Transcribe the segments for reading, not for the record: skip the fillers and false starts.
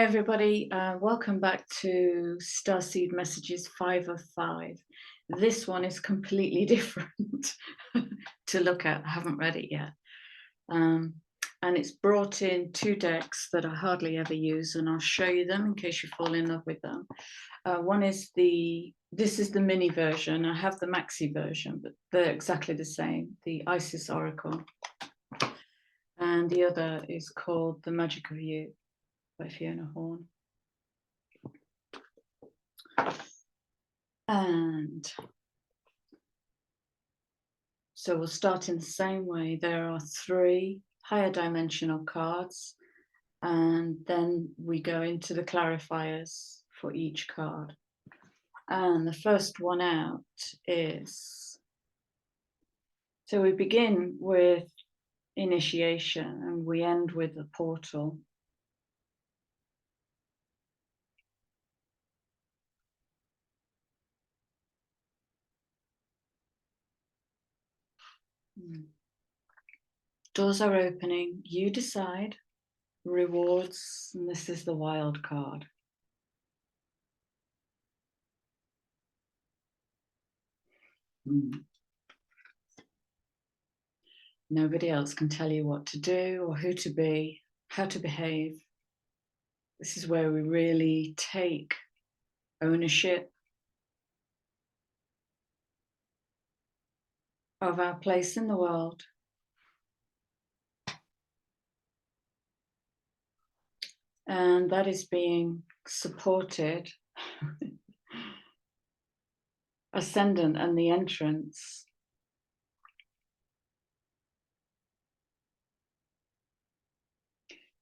Hi everybody, welcome back to Starseed Messages 5 of 5. This one is completely different to look at. I haven't read it yet. And it's brought in two decks that I hardly ever use, and I'll show you them in case you fall in love with them. One is this is the mini version. I have the maxi version, but they're exactly the same, the Isis Oracle. And the other is called The Magic of You by Fiona Horn. And so we'll start in the same way. There are 3 higher dimensional cards, and then we go into the clarifiers for each card. And the first one out is, so we begin with initiation and we end with a portal. Doors are opening, you decide. Rewards, and this is the wild card. Nobody else can tell you what to do or who to be, how to behave. This is where we really take ownership of our place in the world. And that is being supported, ascendant and the entrance.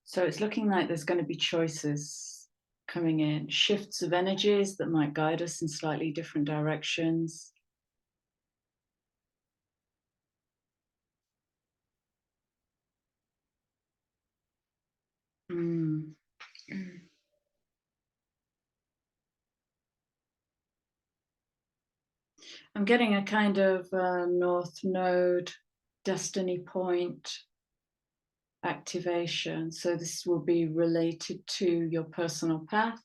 So it's looking like there's going to be choices coming in, shifts of energies that might guide us in slightly different directions. I'm getting a kind of North Node destiny point activation. So this will be related to your personal path,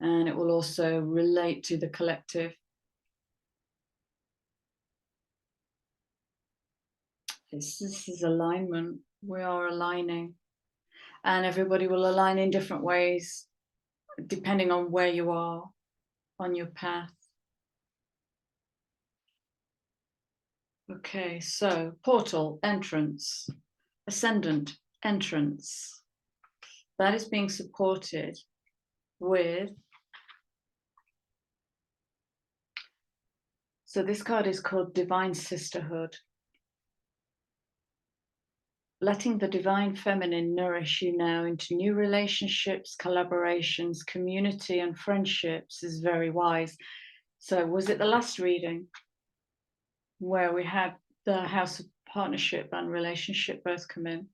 and it will also relate to the collective. This is alignment. We are aligning, and everybody will align in different ways depending on where you are on your path. Okay, so portal, entrance, ascendant, entrance. That is being supported with, so this card is called Divine Sisterhood. Letting the divine feminine nourish you now into new relationships, collaborations, community, and friendships is very wise. So was it the last reading where we had the House of Partnership and Relationship both come in?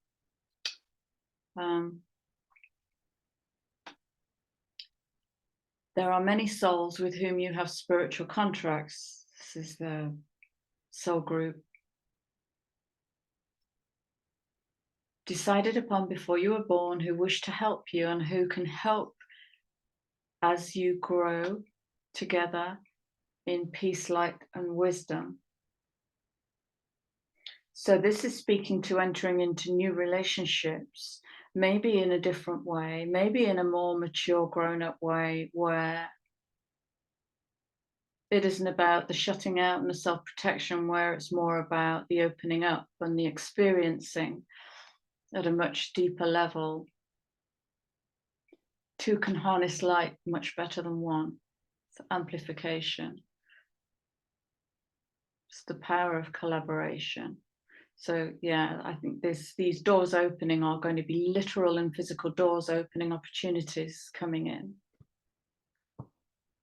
There are many souls with whom you have spiritual contracts. This is the soul group. Decided upon before you were born, who wish to help you and who can help as you grow together in peace, light, and wisdom. So this is speaking to entering into new relationships, maybe in a different way, maybe in a more mature, grown-up way, where it isn't about the shutting out and the self-protection, where it's more about the opening up and the experiencing at a much deeper level. 2 can harness light much better than 1. It's amplification. It's the power of collaboration. So yeah, I think these doors opening are going to be literal and physical doors opening, opportunities coming in.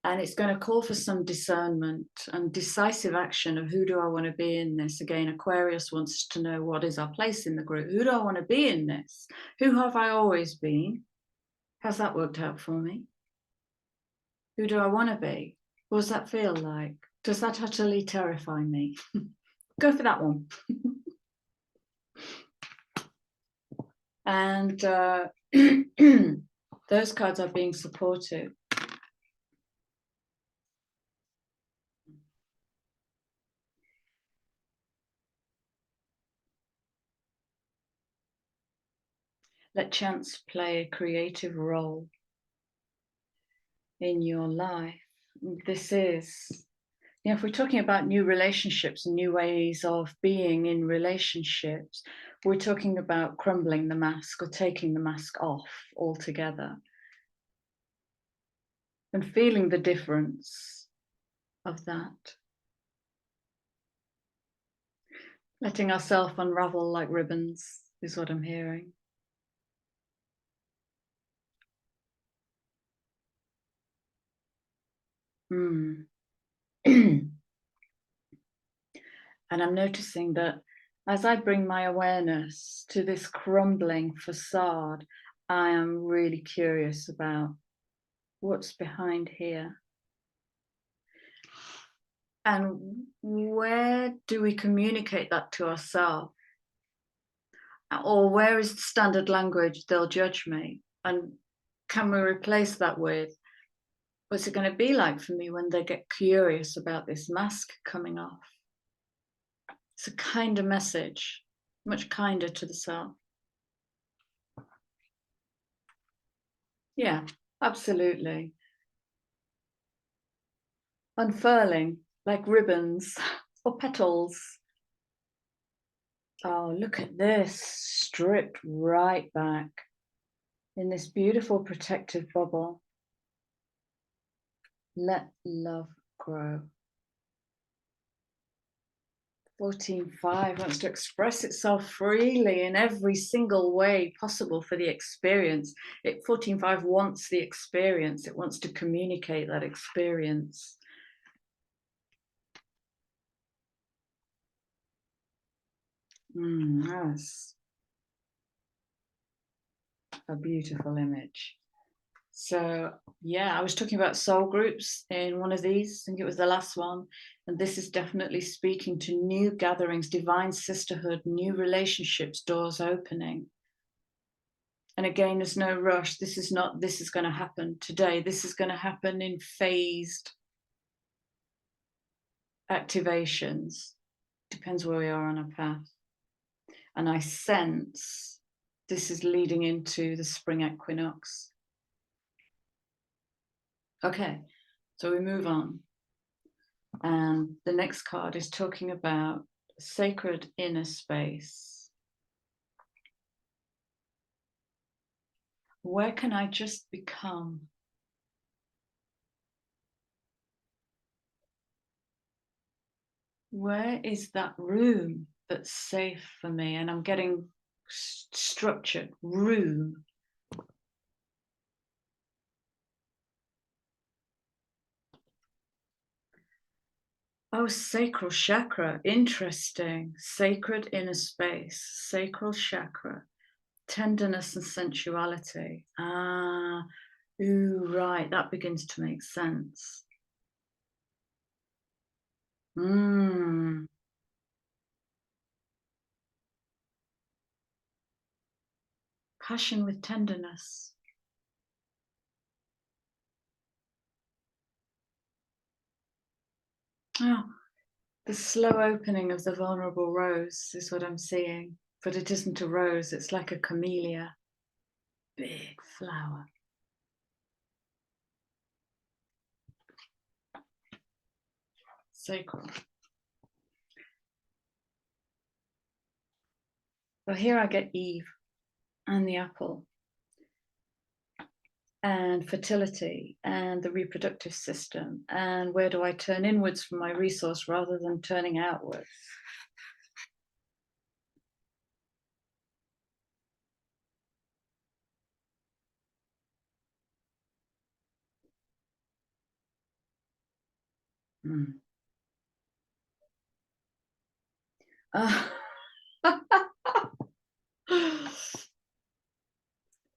And it's going to call for some discernment and decisive action of who do I want to be in this. Again, Aquarius wants to know, what is our place in the group? Who do I want to be in this? Who have I always been? How's that worked out for me? Who do I want to be? What does that feel like? Does that utterly terrify me? Go for that one. And Those cards are being supported. Let chance play a creative role in your life. This is, if we're talking about new relationships and new ways of being in relationships, we're talking about crumbling the mask or taking the mask off altogether and feeling the difference of that. Letting ourselves unravel like ribbons is what I'm hearing. And I'm noticing that as I bring my awareness to this crumbling facade, I am really curious about what's behind here. And where do we communicate that to ourselves? Or where is the standard language, they'll judge me? And can we replace that with, what's it going to be like for me when they get curious about this mask coming off? It's a kinder message, much kinder to the self. Yeah, absolutely. Unfurling like ribbons or petals. Oh, look at this, stripped right back in this beautiful protective bubble. Let love grow. 14.5 wants to express itself freely in every single way possible for the experience. 14.5 wants the experience. It wants to communicate that experience. That's a beautiful image. So yeah, I was talking about soul groups in one of these, I think it was the last one, and this is definitely speaking to new gatherings, divine sisterhood, new relationships, doors opening. And again, there's no rush. This is going to happen today. This is going to happen in phased activations. Depends where we are on our path. And I sense this is leading into the spring equinox. Okay, so we move on. And the next card is talking about sacred inner space. Where can I just become? Where is that room that's safe for me? And I'm getting structured room. Oh, sacral chakra, interesting. Sacred inner space, sacral chakra, tenderness and sensuality. Ooh, right, that begins to make sense. Passion with tenderness. Oh, the slow opening of the vulnerable rose is what I'm seeing, but it isn't a rose, it's like a camellia. Big flower. Sacral. Well, here I get Eve and the apple and fertility and the reproductive system. And where do I turn inwards for my resource rather than turning outwards?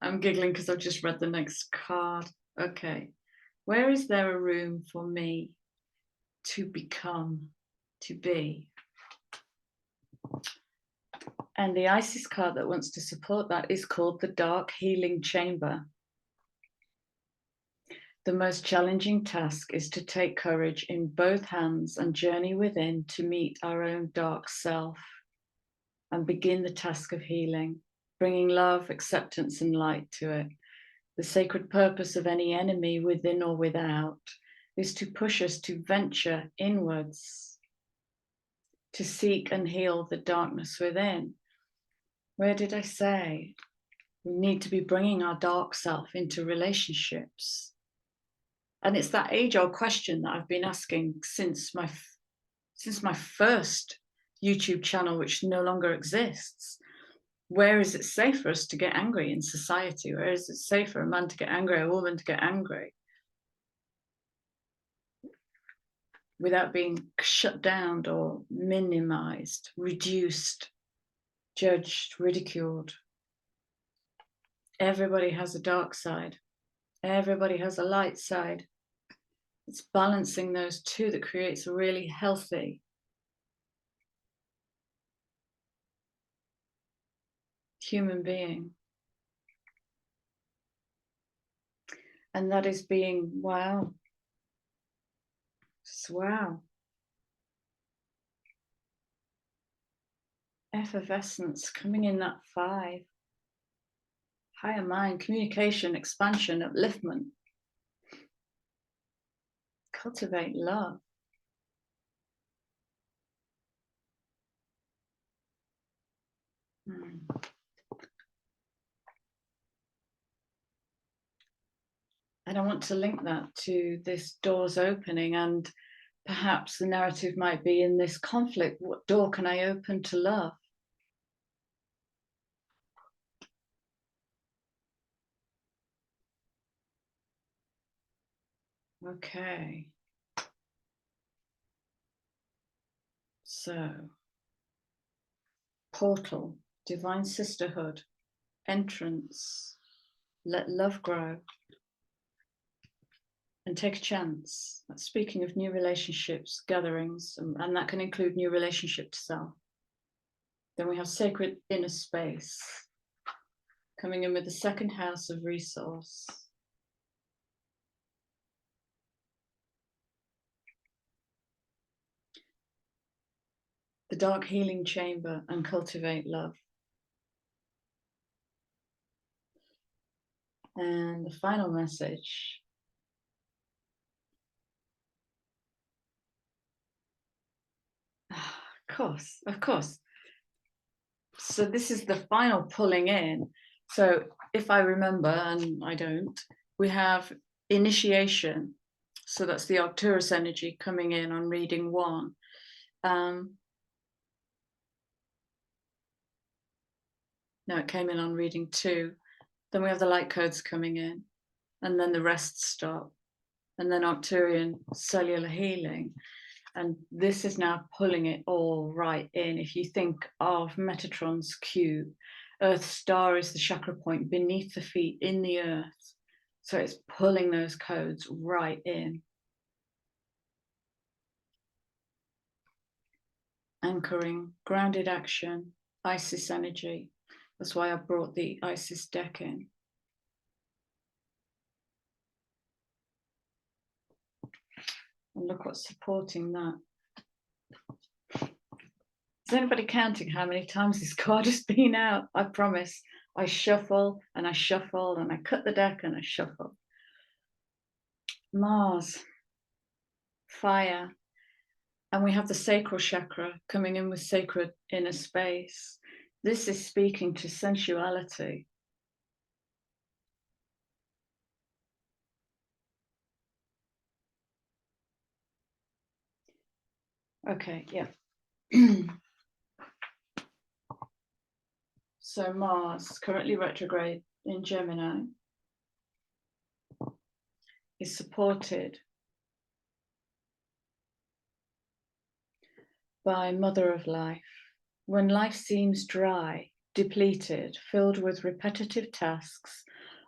I'm giggling because I've just read the next card. Okay. Where is there a room for me to become, to be? And the Isis card that wants to support that is called the Dark Healing Chamber. The most challenging task is to take courage in both hands and journey within to meet our own dark self and begin the task of healing, bringing love, acceptance, and light to it. The sacred purpose of any enemy, within or without, is to push us to venture inwards, to seek and heal the darkness within. Where did I say? We need to be bringing our dark self into relationships. And it's that age-old question that I've been asking since my first YouTube channel, which no longer exists. Where is it safe for us to get angry in society? Where is it safe for a man to get angry, a woman to get angry, without being shut down or minimized, reduced, judged, ridiculed? Everybody has a dark side. Everybody has a light side. It's balancing those two that creates a really healthy human being. And that is being, wow. Just wow. Effervescence coming in that 5. Higher mind, communication, expansion, upliftment. Cultivate love. And I want to link that to this doors opening, and perhaps the narrative might be in this conflict. What door can I open to love? Okay. So, portal, divine sisterhood, entrance, let love grow, and take a chance. That's speaking of new relationships, gatherings, and that can include new relationship to self. Then we have sacred inner space, coming in with the second house of resource. The dark healing chamber, and cultivate love. And the final message. Of course. So this is the final pulling in. So if I remember, and I don't, we have initiation. So that's the Arcturus energy coming in on reading 1. No, it came in on reading 2. Then we have the light codes coming in, and then the rest stop, and then Arcturian cellular healing. And this is now pulling it all right in. If you think of Metatron's cube, Earth star is the chakra point beneath the feet in the earth. So it's pulling those codes right in. Anchoring, grounded action, Isis energy. That's why I brought the Isis deck in. And look what's supporting that. Is anybody counting how many times this card has been out? I promise. I shuffle and I shuffle and I cut the deck and I shuffle. Mars, fire. And we have the sacral chakra coming in with sacred inner space. This is speaking to sensuality. Okay, yeah. So Mars, currently retrograde in Gemini, is supported by Mother of Life. When life seems dry, depleted, filled with repetitive tasks,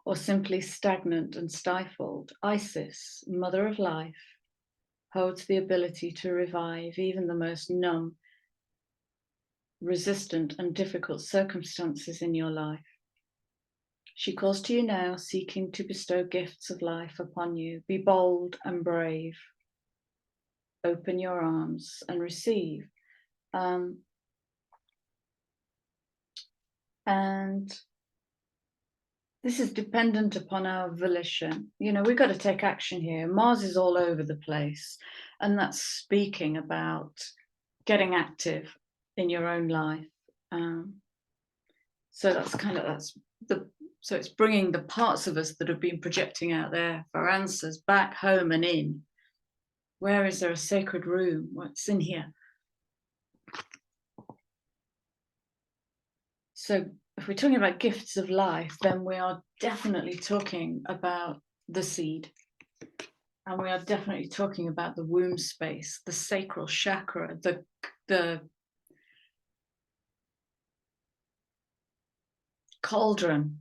or simply stagnant and stifled, Isis, Mother of Life, holds the ability to revive even the most numb, resistant, and difficult circumstances in your life. She calls to you now, seeking to bestow gifts of life upon you. Be bold and brave. Open your arms and receive. And this is dependent upon our volition. You know, we've got to take action here. Mars is all over the place. And that's speaking about getting active in your own life. So so it's bringing the parts of us that have been projecting out there for answers back home and in. Where is there a sacred room? What's in here? So if we're talking about gifts of life, then we are definitely talking about the seed. And we are definitely talking about the womb space, the sacral chakra, the cauldron.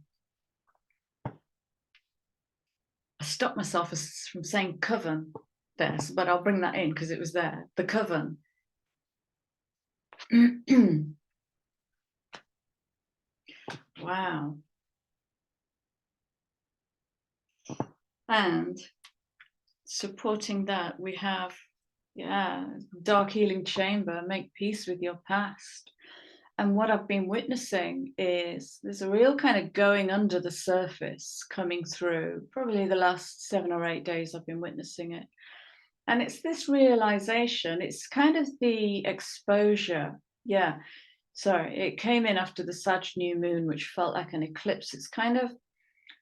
I stopped myself from saying coven there, but I'll bring that in because it was there. The coven. Wow. And supporting that, we have, dark healing chamber, make peace with your past. And what I've been witnessing is there's a real kind of going under the surface coming through. Probably the last 7 or 8 days I've been witnessing it. And it's this realization, it's kind of the exposure. Yeah, sorry, it came in after the Sag new moon, which felt like an eclipse. It's kind of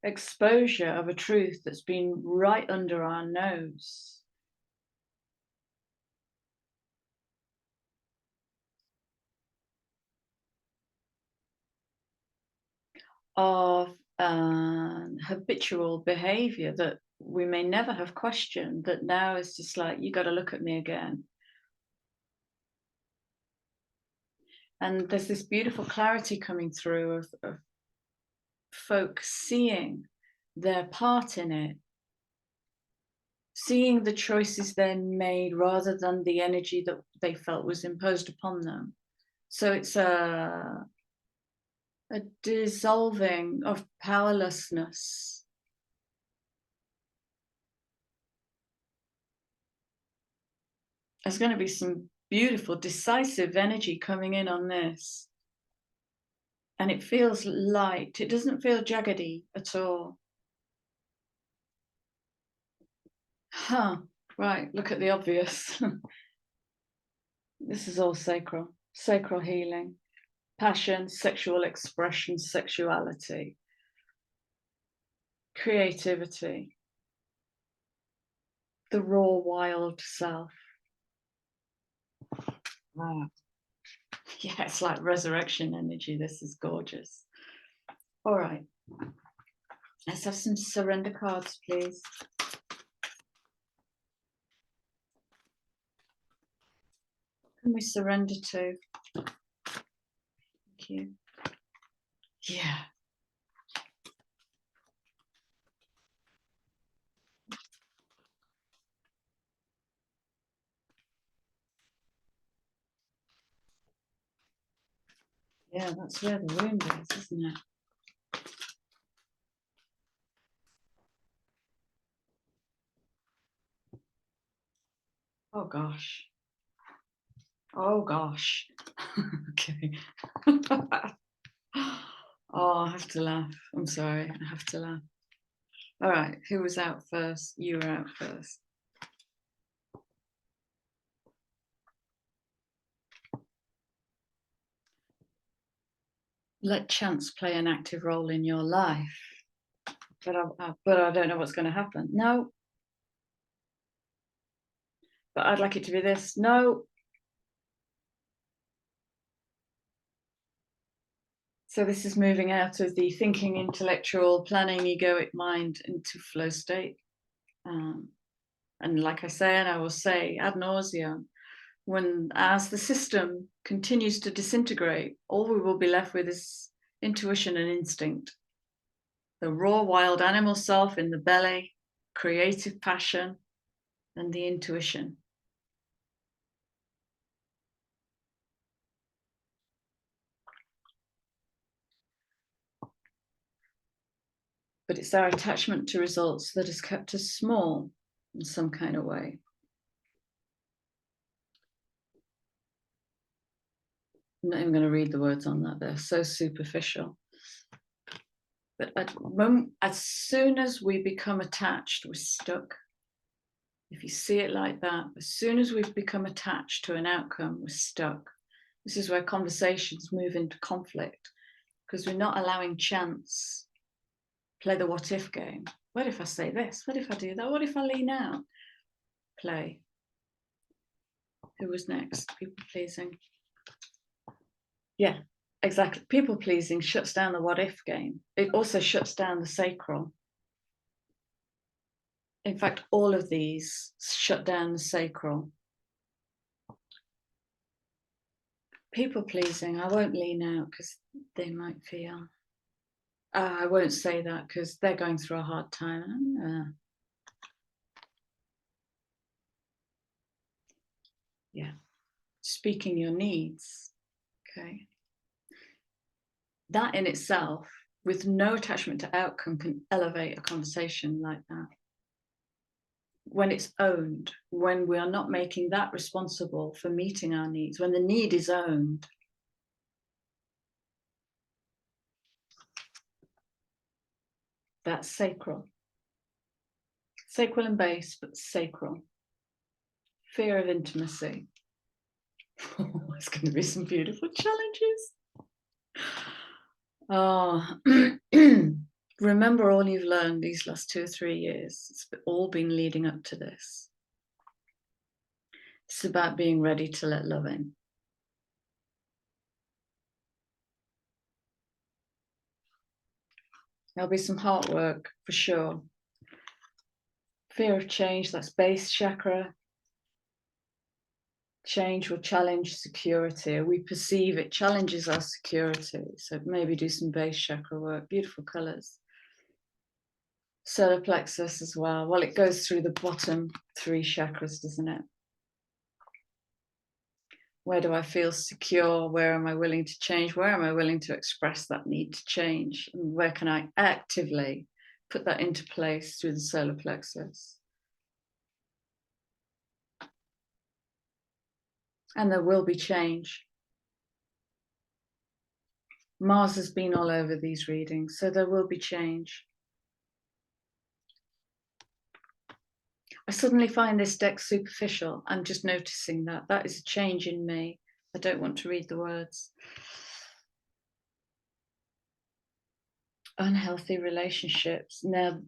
exposure of a truth that's been right under our nose. Of habitual behavior that we may never have questioned, that now is just like, you got to look at me again. And there's this beautiful clarity coming through of folk seeing their part in it, seeing the choices they made rather than the energy that they felt was imposed upon them. So it's a dissolving of powerlessness. There's going to be some beautiful, decisive energy coming in on this. And it feels light. It doesn't feel jaggedy at all. Right, look at the obvious. This is all sacral healing, passion, sexual expression, sexuality, creativity, the raw, wild self. Wow. Yeah, it's like resurrection energy. This is gorgeous. All right. Let's have some surrender cards, please. What can we surrender to? Thank you. Yeah. Yeah, that's where the wound is, isn't it? Oh gosh. Oh gosh. Okay. Oh, I have to laugh. I'm sorry. I have to laugh. All right. Who was out first? You were out first. Let chance play an active role in your life. But I don't know what's going to happen. No. But I'd like it to be this. No. So this is moving out of the thinking, intellectual, planning, egoic mind into flow state. And like I say, and I will say ad nauseum, as the system continues to disintegrate, all we will be left with is intuition and instinct. The raw, wild animal self in the belly, creative passion, and the intuition. but it's our attachment to results that has kept us small in some kind of way. I'm not even going to read the words on that, they're so superficial. But as soon as we become attached, we're stuck. If you see it like that, as soon as we've become attached to an outcome, we're stuck. This is where conversations move into conflict, because we're not allowing chance. Play the what if game. What if I say this? What if I do that? What if I lean out? Play. Who was next? People pleasing. Yeah, exactly. People pleasing shuts down the what if game. It also shuts down the sacral. In fact, all of these shut down the sacral. People pleasing, I won't lean out because they might feel. I won't say that because they're going through a hard time. Yeah, speaking your needs. Okay. That in itself, with no attachment to outcome, can elevate a conversation like that. When it's owned, when we are not making that responsible for meeting our needs, when the need is owned. That's sacral. Sacral and base, but sacral. Fear of intimacy. Oh, it's going to be some beautiful challenges. Oh, remember all you've learned these last 2 or 3 years. It's all been leading up to this. It's about being ready to let love in. There'll be some heart work for sure. Fear of change, that's base chakra. Change will challenge security. We perceive it challenges our security. So maybe do some base chakra work. Beautiful colors. Solar plexus as well. Well, it goes through the bottom 3 chakras, doesn't it? Where do I feel secure? Where am I willing to change? Where am I willing to express that need to change? And where can I actively put that into place through the solar plexus? And there will be change. Mars has been all over these readings, so there will be change. I suddenly find this deck superficial. I'm just noticing that. That is a change in me. I don't want to read the words. Unhealthy relationships. Now,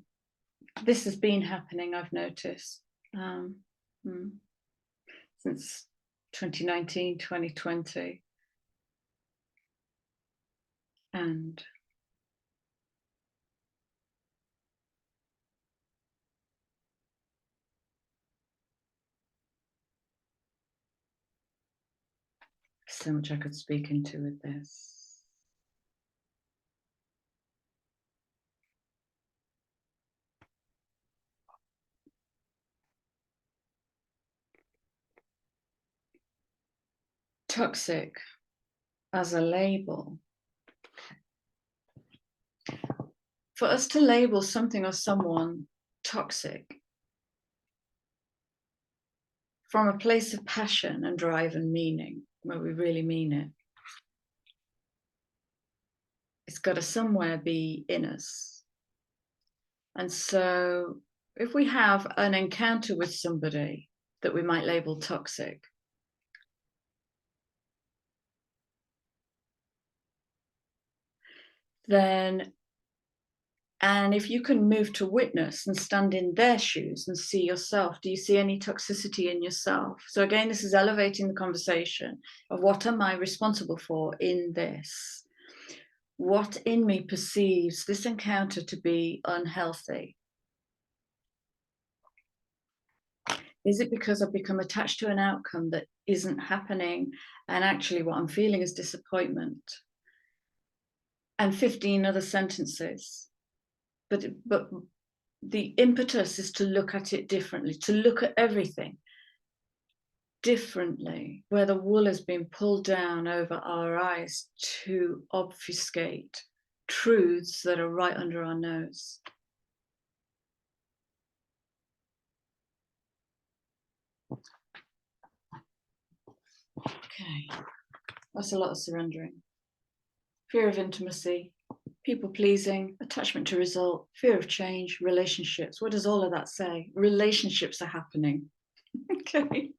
this has been happening, I've noticed, since 2019, 2020. And so much I could speak into with this. Toxic as a label. For us to label something or someone toxic from a place of passion and drive and meaning, where we really mean it, it's got to somewhere be in us. And so if we have an encounter with somebody that we might label toxic, then, and if you can move to witness and stand in their shoes and see yourself, do you see any toxicity in yourself? So again, this is elevating the conversation of what am I responsible for in this? What in me perceives this encounter to be unhealthy? Is it because I've become attached to an outcome that isn't happening? And actually what I'm feeling is disappointment. And 15 other sentences. But the impetus is to look at it differently, to look at everything differently, where the wool has been pulled down over our eyes to obfuscate truths that are right under our nose. Okay, that's a lot of surrendering. Fear of intimacy, people pleasing, attachment to result, fear of change, relationships. What does all of that say? Relationships are happening. Okay.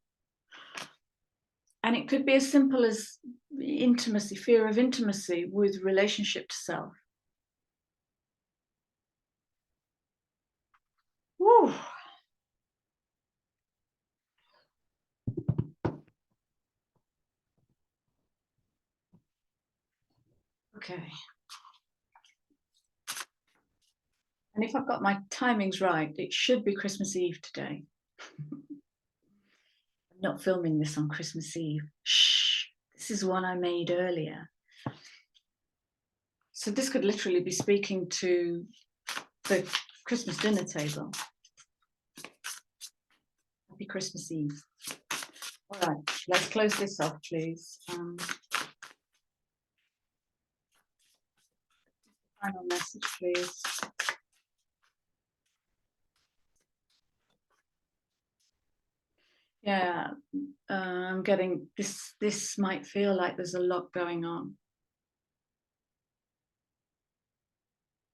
And it could be as simple as intimacy, fear of intimacy with relationship to self. Woo. Okay. And if I've got my timings right, it should be Christmas Eve today. I'm not filming this on Christmas Eve. Shh, this is one I made earlier. So this could literally be speaking to the Christmas dinner table. Happy Christmas Eve. All right, let's close this off, please. Final message, please. Yeah, I'm getting this. This might feel like there's a lot going on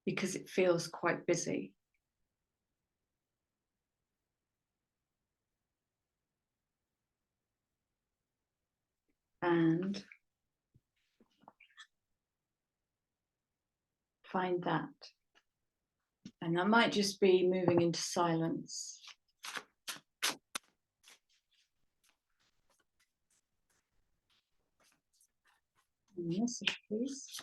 because it feels quite busy. And find that. And that might just be moving into silence. Message, please.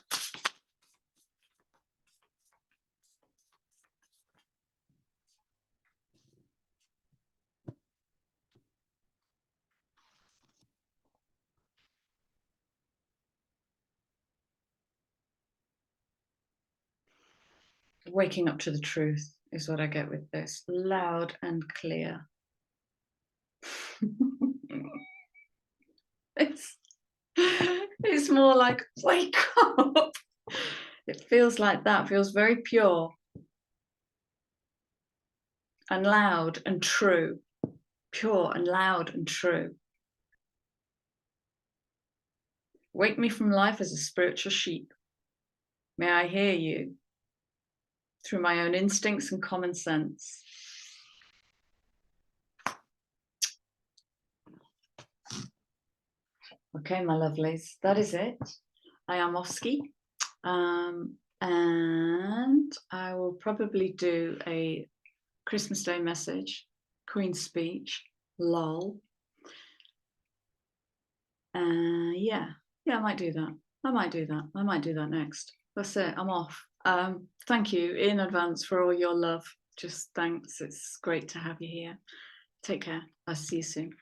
Waking up to the truth is what I get with this. Loud and clear. It's more like, wake up. It feels like that. It feels very pure and loud and true. Pure and loud and true. Wake me from life as a spiritual sheep. May I hear you through my own instincts and common sense. Okay, my lovelies, that is it. I am Oski. And I will probably do a Christmas Day message, Queen's speech, lol. Yeah, I might do that. I might do that next. That's it, I'm off. Thank you in advance for all your love. Just thanks, it's great to have you here. Take care, I'll see you soon.